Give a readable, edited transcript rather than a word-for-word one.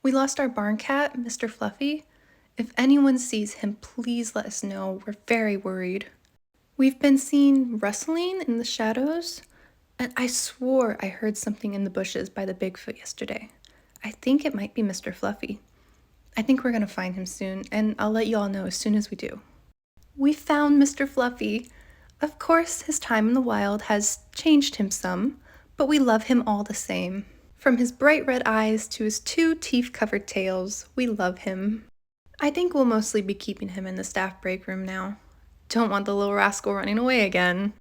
We lost our barn cat, Mr. Fluffy. If anyone sees him, please let us know. We're very worried. We've been seen rustling in the shadows, and I swore I heard something in the bushes by the Bigfoot yesterday. I think it might be Mr. Fluffy. I think we're gonna find him soon, and I'll let you all know as soon as we do. We found Mr. Fluffy. Of course, his time in the wild has changed him some, but we love him all the same. From his bright red eyes to his two teeth-covered tails, we love him. I think we'll mostly be keeping him in the staff break room now. Don't want the little rascal running away again.